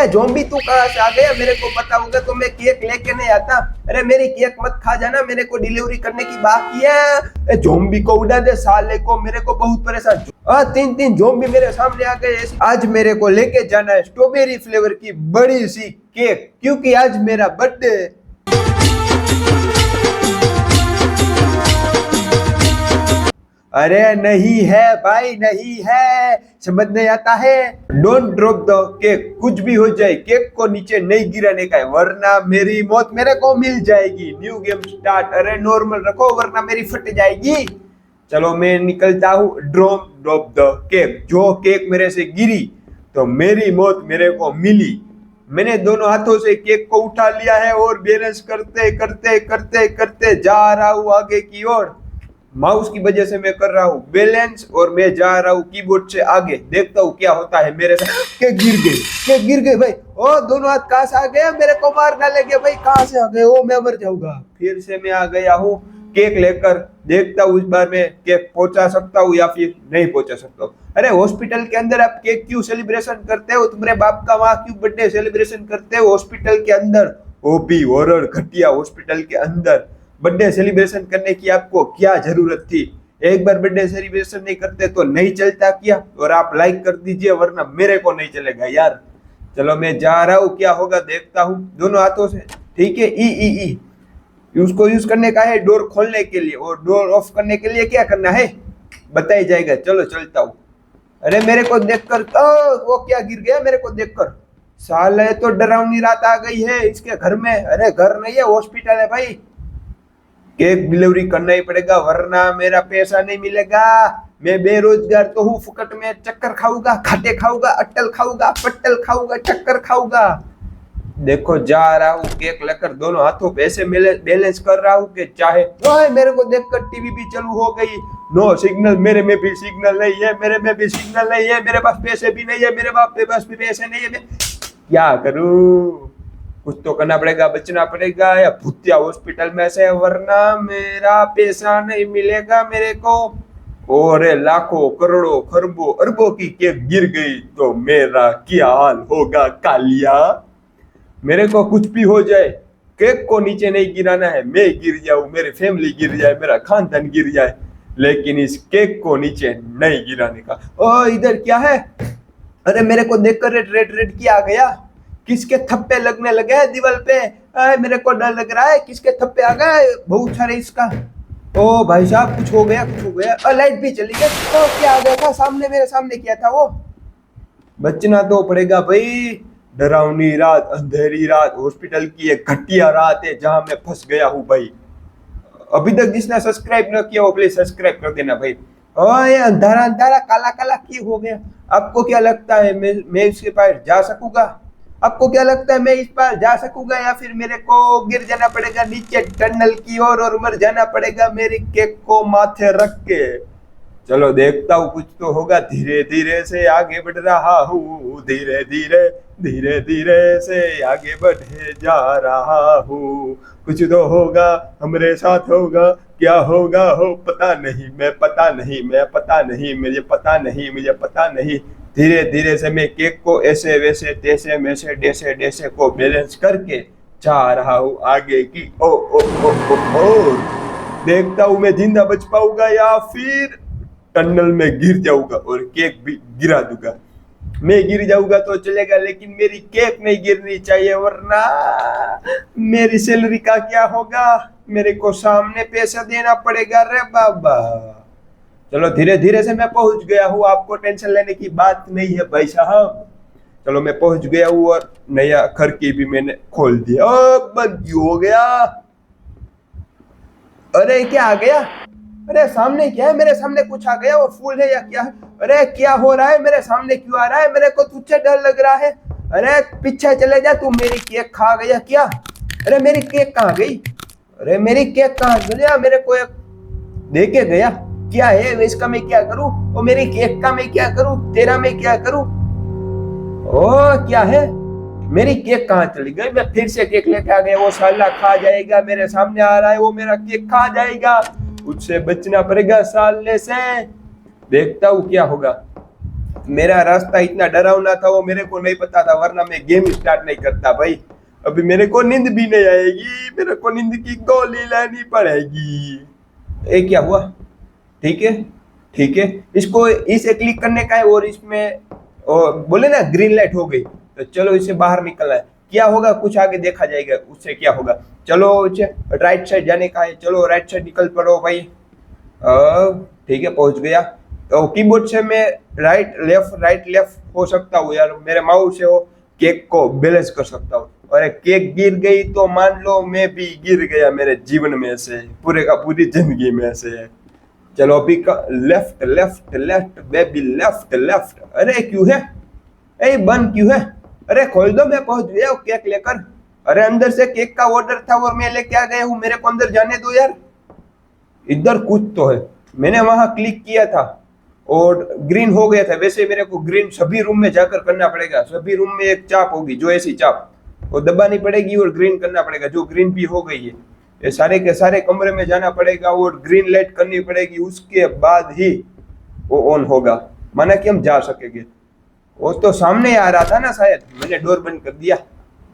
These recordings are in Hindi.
अरे ज़ॉम्बी तू कहाँ से आ गया? मेरे को पता होगा तो मैं केक लेके नहीं आता। अरे मेरी केक मत खा जाना, मेरे को डिलीवरी करने की बाकी है। ज़ॉम्बी को उड़ा दे साले को, मेरे को बहुत परेशान। तीन तीन ज़ॉम्बी मेरे सामने आ गए। आज मेरे को लेके जाना है स्ट्रॉबेरी फ्लेवर की बड़ी सी केक, क्योंकि आज मेरा बर्थडे है। अरे नहीं है भाई, नहीं है, समझ नहीं आता है। डोंट ड्रॉप द केक, कुछ भी हो जाए केक को नीचे नहीं गिराने का है, वरना मेरी मौत मेरे को मिल जाएगी। New game start. अरे नॉर्मल रखो वरना मेरी फट जाएगी। चलो मैं निकलता हूँ। Don't drop the cake. जो केक मेरे से गिरी तो मेरी मौत मेरे को मिली। मैंने दोनों हाथों से केक को उठा लिया है और बैलेंस करते करते करते करते जा रहा हूँ आगे की ओर। माउस की वजह से मैं कर रहा हूँ बैलेंस और मैं जा रहा हूँ कीबोर्ड से आगे। देखता हूँ क्या होता है मेरे साथ। केक गिर गई, केक गिर गई भाई। ओ दोनों हाथ कहाँ से आ गए? मेरे को मार डालेंगे भाई, कहाँ से आ गए? ओ मैं मर जाऊंगा। फिर से मैं आ गया हूँ केक लेकर। देखता हूँ इस बार मैं केक पहुंचा सकता हूँ या फिर नहीं पहुंचा सकता हूँ। अरे हॉस्पिटल के अंदर आप केक क्यों सेलिब्रेशन करते हो? तुम्हारे बाप का वहां क्यों बर्थडे सेलिब्रेशन करते हो हॉस्पिटल के अंदर? वो भी हॉरर घटिया हॉस्पिटल के अंदर बर्थडे सेलिब्रेशन करने की आपको क्या जरूरत थी? एक बार बर्थडे सेलिब्रेशन नहीं करते तो नहीं चलता क्या? और आप लाइक कर दीजिए वरना मेरे को नहीं चलेगा यार। चलो मैं जा रहा हूँ, क्या होगा देखता हूँ। दोनों हाथों से, ठीक है। ई ई ई उसको यूज करने का है डोर खोलने के लिए, और डोर ऑफ करने के लिए क्या करना है बताया जाएगा। चलो चलता हूँ। अरे मेरे को देखकर वो क्या गिर गया मेरे को देखकर? साले तो डरावनी रात आ गई है इसके घर में। अरे घर नहीं है, हॉस्पिटल है भाई। केक डिलीवरी करना ही पड़ेगा वरना मेरा पैसा नहीं मिलेगा। मैं बेरोजगार तो हूँ, फुकट में चक्कर खाऊंगा, खाटे खाऊंगा, अट्टल खाऊंगा, पट्टल खाऊंगा, चक्कर खाऊंगा। देखो जा रहा हूँ केक लेकर, दोनों हाथों पे ऐसे बैलेंस कर रहा हूँ कि चाहे ओए मेरे को देखकर टीवी भी चालू हो गई। नो सिग्नल, मेरे में भी सिग्नल नहीं है, मेरे में भी सिग्नल नहीं है, मेरे पास पैसे भी नहीं है, मेरे बाप के पास भी पैसे नहीं है। मैं क्या करूँ? कुछ तो करना पड़ेगा, बचना पड़ेगा या भूतिया हॉस्पिटल में से, वरना मेरा पैसा नहीं मिलेगा मेरे को। और लाखों करोड़ों खरबों अरबों की केक गिर गई तो मेरा क्या हाल होगा कालिया? मेरे को कुछ भी हो जाए, केक को नीचे नहीं गिराना है। मैं गिर जाऊं, मेरी फैमिली गिर जाए, मेरा खानदान गिर जाए, लेकिन इस केक को नीचे नहीं गिराने का। ओ इधर क्या है? अरे मेरे को देखकर रेड रेड रेड क्या आ गया? किसके थप्पे लगने लगे हैं दीवार पे? मेरे को डर लग रहा है, किसके थप्पे आ गए बहुत सारे इसका। ओ भाई साहब कुछ हो गया, कुछ हो गया। लाइट भी चली गई। तो क्या आ गया था सामने, मेरे सामने क्या था वो? बचना तो पड़ेगा भाई। डरावनी रात, अंधेरी रात, हॉस्पिटल की एक घटिया रात है जहां मैं फंस गया हूँ भाई। अभी तक जिसने सब्सक्राइब न किया वो प्लीज सब्सक्राइब कर देना भाई। ओए अंधारा अंधारा काला काला क्यों हो गया? आपको क्या लगता है मैं इसके पास जा सकूंगा? आपको क्या लगता है मैं इस पार जा सकूंगा या फिर मेरे को गिर जाना पड़ेगा नीचे टनल की ओर और मर जाना पड़ेगा मेरी केक को माथे रख के? चलो देखता हूँ कुछ तो होगा। धीरे धीरे से आगे बढ़ रहा हूँ, धीरे धीरे धीरे धीरे से आगे बढ़े जा रहा हूँ। कुछ तो होगा, हमारे साथ होगा, क्या होगा हो पता नहीं, मैं पता नहीं, मैं पता नहीं, मुझे पता नहीं, मुझे पता नहीं। धीरे धीरे से मैं केक को ऐसे वैसे तैसे में से डेसे डेसे को बैलेंस करके जा रहा हूँ आगे की ओ ओ ओ ओ ओ। देखता हूँ मैं जिंदा बच पाऊंगा या फिर टनल में गिर जाऊंगा और केक भी गिरा दूंगा। मैं गिर जाऊंगा तो चलेगा, लेकिन मेरी केक नहीं गिरनी चाहिए वरना मेरी सैलरी का क्या होगा? मेरे को सामने पैसा देना पड़ेगा रे बाबा। चलो धीरे धीरे से मैं पहुंच गया हूँ, आपको टेंशन लेने की बात नहीं है भाई साहब। चलो मैं पहुंच गया हूँ और नया खिड़की भी मैंने खोल दिया। बंद क्यों हो गया? अरे क्या आ गया? अरे सामने क्या है? मेरे सामने कुछ आ गया, वो फूल है या क्या है? अरे क्या हो रहा है? मेरे सामने क्यों आ रहा है? मेरे को तुझसे डर लग रहा है। अरे पीछे चले जा, तू मेरी केक खा गया क्या? अरे मेरी केक कहाँ गई? अरे मेरी केक कहाँ गया? मेरे को एक दे के गया, क्या है इसका मैं क्या करूं? वो मेरी केक का मैं क्या करूं? तेरा मैं क्या करूं? ओ क्या है? मेरी केक कहाँ चली गई? मैं फिर से केक लेके आ गया, वो साला खा जाएगा। मेरे सामने आ रहा है वो मेरा केक खा जाएगा, उससे बचना पड़ेगा साले से। देखता हूँ क्या होगा। मेरा रास्ता इतना डरावना था वो मेरे को नहीं पता था, वरना मैं गेम स्टार्ट नहीं करता भाई। अभी मेरे को नींद भी नहीं आएगी, मेरे को नींद की गोली लानी पड़ेगी। ये क्या हुआ? ठीक है, ठीक है, इसको इसे क्लिक करने का है और इसमें बोले ना ग्रीन लाइट हो गई, तो चलो इसे बाहर निकलना है। क्या होगा कुछ आगे देखा जाएगा, उससे क्या होगा। चलो राइट साइड जाने का है, चलो राइट साइड निकल पड़ो भाई। ठीक है, पहुंच गया। तो कीबोर्ड से मैं राइट लेफ्ट हो सकता हूँ यार, मेरे माउस से वो केक को बैलेंस कर सकता हूँ। और केक गिर गई तो मान लो मैं भी गिर गया मेरे जीवन में से, पूरे का पूरी जिंदगी में से। चलो अभी का left left left baby, left left. अरे क्यों है, ए बंद क्यों है? अरे खोल दो, मैं पहुंच गया हूँ केक लेकर। अरे अंदर से केक का ऑर्डर था और मैं लेके आ गया हूँ, मेरे को अंदर जाने दो यार। इधर कुछ तो है, मैंने वहां क्लिक किया था और ग्रीन हो गया था। वैसे मेरे को ग्रीन सभी रूम में जाकर करना पड़ेगा, सभी रूम में एक चाप होगी जो ऐसी चाप, वो दबानी पड़ेगी और ग्रीन करना पड़ेगा, जो ग्रीन भी हो गई है। ये सारे के सारे कमरे में जाना पड़ेगा और ग्रीन लाइट करनी पड़ेगी, उसके बाद ही वो ऑन होगा, माना कि हम जा सकेंगे। वो तो सामने आ रहा था ना शायद, मैंने डोर बंद कर दिया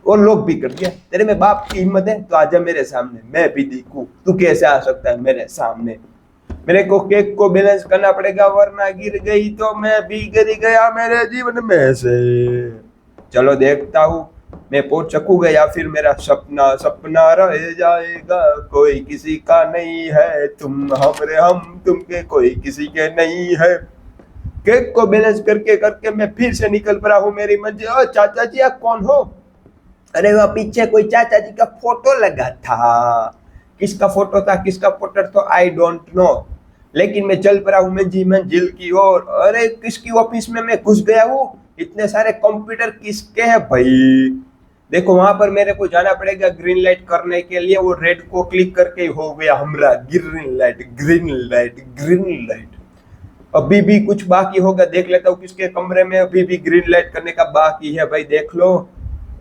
और लॉक भी कर दिया। तेरे में बाप की हिम्मत है तो आजा मेरे सामने, मैं भी देखूं तू कैसे आ सकता है मेरे सामने। मेरे को केक को बैलेंस करना पड़ेगा, वरना गिर गई तो मैं भी गिर गया मेरे जीवन में से। चलो देखता हूँ मैं पहुंच सकूंगा या फिर मेरा सपना सपना रह जाएगा। कोई किसी का नहीं है, तुम हमरे हम तुम के कोई किसी के नहीं है। केक को बैलेंस करके करके मैं फिर से निकल पड़ा हूँ मेरी मंजिल। ओ चाचा जी आप कौन हो? अरे वह पीछे कोई चाचा जी का फोटो लगा था, किसका फोटो था किसका फोटो तो आई डोंट नो, लेकिन मैं चल पड़ा हूँ मंजिल की ओर। अरे किसकी ऑफिस में मैं घुस गया हूँ, इतने सारे कंप्यूटर किसके हैं भाई। देखो वहां पर मेरे को जाना पड़ेगा ग्रीन लाइट करने के लिए, वो रेड को क्लिक करके हो गया हमारा green light green light green light. अभी भी कुछ बाकी होगा, देख लेता हूँ किसके कमरे में अभी भी ग्रीन लाइट करने का बाकी है भाई, देख लो।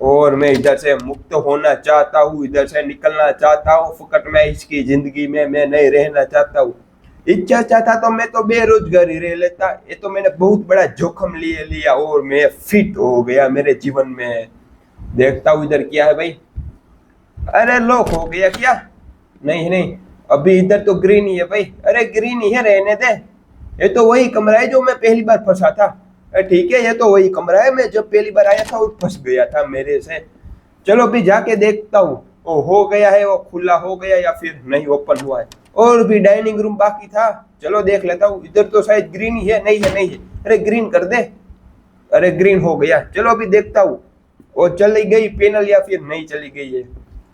और मैं इधर से मुक्त होना चाहता हूँ, इधर से निकलना चाहता हूँ, फुकट में इसकी जिंदगी में मैं नहीं रहना चाहता हूँ। इच्छा चाहता तो मैं तो बेरोजगारी रह लेता, ये तो मैंने बहुत बड़ा जोखम लिए लिया और मैं फिट हो गया मेरे जीवन में। देखता हूँ इधर क्या है भाई। अरे लॉक हो गया क्या? नहीं नहीं, अभी इधर तो ग्रीन ही है भाई। अरे ग्रीन ही है, रहने दे, ये तो वही कमरा है जो मैं पहली बार फंसा था। ठीक है, ये तो वही कमरा है, मैं जब पहली बार आया था वो फंस गया था मेरे से। चलो अभी जाके देखता हूँ वो हो गया है, वो खुला हो गया या फिर नहीं ओपन हुआ है। और भी डाइनिंग रूम बाकी था, चलो देख लेता हूँ। इधर तो शायद ग्रीन ही है, नहीं है नहीं है। अरे ग्रीन कर दे, अरे ग्रीन हो गया। चलो अभी देखता हूँ वो चली गई पैनल या फिर नहीं चली गई है।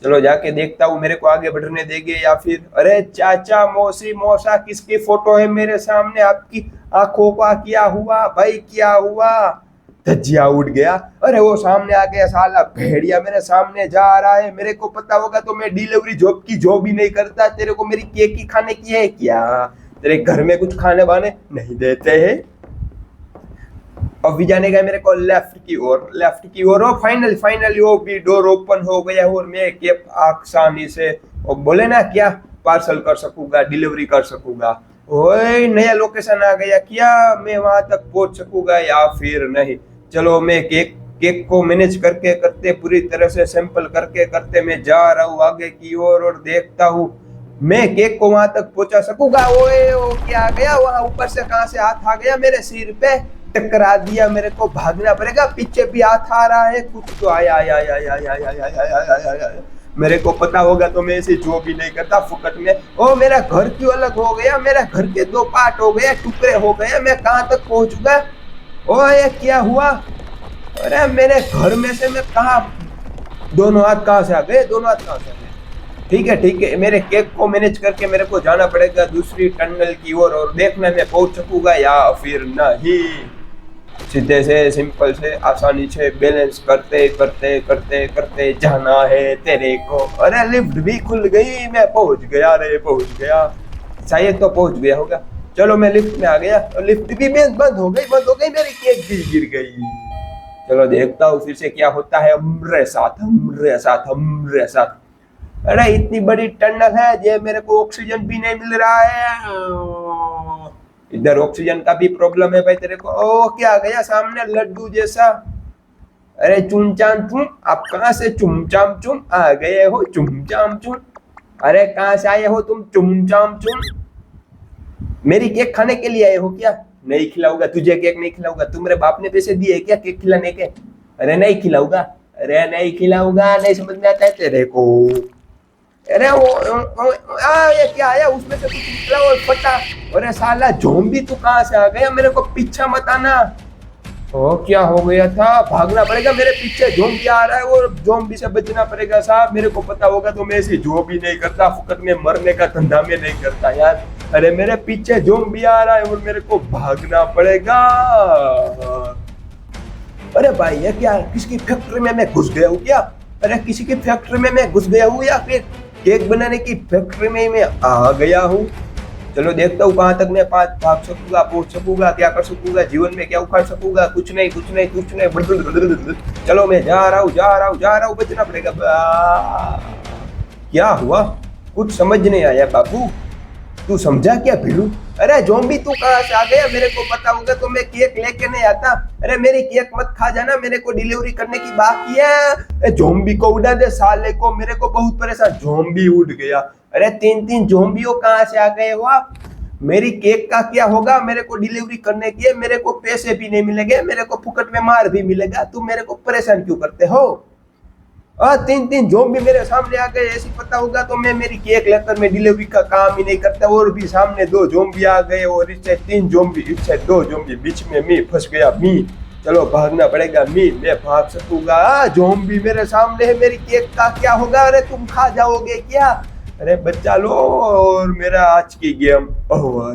चलो जाके देखता हूँ मेरे को आगे बढ़ने देंगे या फिर। अरे चाचा मौसी मौसा किसकी फोटो है मेरे सामने? आपकी आंखों का क्या हुआ भाई, क्या हुआ? धज्जिया उड़ गया। अरे वो सामने आ गया साला भेड़िया, मेरे सामने जा रहा है। मेरे को पता होगा तो मैं डिलीवरी जॉब की जॉब ही नहीं करता। तेरे को मेरी केक की खाने की है क्या? तेरे घर में कुछ खाने वाने नहीं देते हैं? अभी जाने का मेरे को लेफ्ट की ओर, लेफ्ट की ओर। फाइनली वो भी डोर ओपन हो गया और मैं केक आसानी से वो बोले ना क्या पार्सल कर सकूंगा, डिलीवरी कर सकूंगा। ओए नया लोकेशन आ गया क्या? मैं वहां तक पहुंच सकूंगा या फिर नहीं? चलो मैं केक को मैनेज करके करते पूरी तरह से सैंपल करके करते मैं जा रहा हूँ आगे की ओर और देखता हूँ मैं केक को वहां तक पहुंचा सकूंगा। ओए ओ क्या आ गया वहां, ऊपर से कहां से हाथ आ गया मेरे सिर पे, टकरा दिया। मेरे को भागना पड़ेगा, पीछे भी हाथ आ रहा है कुछ तो। आया आया आया आया आया आया आया आया। मेरे को पता होगा तो मैं ऐसे जो भी नहीं करता फुकट में। ओ मेरा घर क्यों अलग हो गया, मेरा घर के दो पार्ट हो गए, टुकड़े हो गए, मैं कहाँ तक पहुंचूंगा? ओ ये क्या हुआ? अरे मेरे घर में से मैं कहा, दोनों हाथ कहाँ से आ गए, दोनों हाथ कहाँ से आ गए? ठीक है, मेरे केक को मैनेज करके मेरे को जाना पड़ेगा दूसरी टनल की ओर और देखना मैं पहुंच सकूंगा या फिर नहीं। सीधे से सिंपल से आसानी से बैलेंस करते करते करते करते जाना है तेरे को। अरे लिफ्ट भी खुल गई, मैं पहुंच गया रे, पहुंच गया, शायद तो पहुंच गया होगा। चलो मैं लिफ्ट में आ गया और लिफ्ट भी बंद हो गई, मेरी केक भी गिर गई। चलो देखता हूँ फिर से क्या होता है हमरे साथ, हमरे साथ, हमरे साथ। अरे इतनी बड़ी टनल है ये, मेरे को ऑक्सीजन भी नहीं मिल रहा है। इधर ऑक्सीजन का भी प्रॉब्लम है भाई तेरे को। ओ क्या गया सामने लड्डू जैसा। अरे चुमचाम चुम, आप कहाँ से चुमचाम चुम आ गए हो? चुमचाम चुम, अरे कहाँ से आए हो तुम? चुमचाम चुम, मेरी केक खाने के लिए आए हो क्या? नहीं खिलाऊंगा तुझे, केक नहीं खिलाऊंगा। तुम्हारे बाप ने पैसे दिए क्या केक खिलाने के? अरे नहीं खिलाऊंगा, अरे नहीं खिलाऊंगा, नहीं समझ में आता है तेरे को? अरे ये क्या आया उसमें से कुछ निकला और फटा। अरे साला ज़ॉम्बी तू कहाँ से आ गया? मेरे को पीछा मत आना। ओ क्या हो गया था? भागना पड़ेगा, मेरे पीछे ज़ॉम्बी आ रहा है और ज़ॉम्बी से बचना पड़ेगा साहब। मेरे को पता होगा तो मैं ऐसी जॉब ही नहीं करता, फुकट में मरने का धंधा में नहीं करता यार। अरे मेरे पीछे ज़ॉम्बी आ रहा है और मेरे को भागना पड़ेगा। अरे भाई ये क्या, किसकी फैक्ट्री में मैं घुस गया हूँ क्या? अरे किसी की फैक्ट्री में मैं घुस गया हूँ या फिर केक बनाने की फैक्ट्री में मैं आ गया हूँ? चलो देखता हूँ कहाँ तक मैं भाग सकूंगा, पहुंच सकूंगा, क्या कर सकूंगा जीवन में, क्या उखाड़ सकूंगा। कुछ नहीं कुछ नहीं कुछ नहीं। चलो मैं जा रहा हूँ जा रहा हूँ जा रहा हूँ, बचना पड़ेगा। क्या हुआ? कुछ समझ नहीं आया बाबू, तू समझा क्या भिड़ू? अरे ज़ॉम्बी तू कहाँ से आ गया? मेरे को पता होगा तो मैं केक लेके नहीं आता। अरे मेरी केक मत खा जाना, मेरे को डिलीवरी करने की बाकी है। ज़ॉम्बी को उड़ा दे साले को, मेरे को बहुत परेशान। ज़ॉम्बी उड़ गया। अरे तीन तीन ज़ॉम्बियों कहाँ से आ गए हो आप? मेरी केक का क्या होगा? मेरे को डिलीवरी करने की है, मेरे को पैसे भी नहीं मिलेंगे, मेरे को फुकट में मार भी मिलेगा। तुम मेरे को परेशान क्यों करते हो? तीन तीन ज़ॉम्बी मेरे सामने आ गए, ऐसी पता होगा तो मैं मेरी केक लेकर मैं डिलीवरी का काम ही नहीं करता। और भी सामने दो ज़ॉम्बी आ गए और इससे तीन ज़ॉम्बी, इससे दो ज़ॉम्बी, बीच में मैं फंस गया। चलो भागना पड़ेगा। मैं भाग सकूंगा? ज़ॉम्बी मेरे सामने है, मेरी केक का क्या होगा? अरे तुम खा जाओगे क्या? अरे बच्चा लो और मेरा आज की गेम ओवर।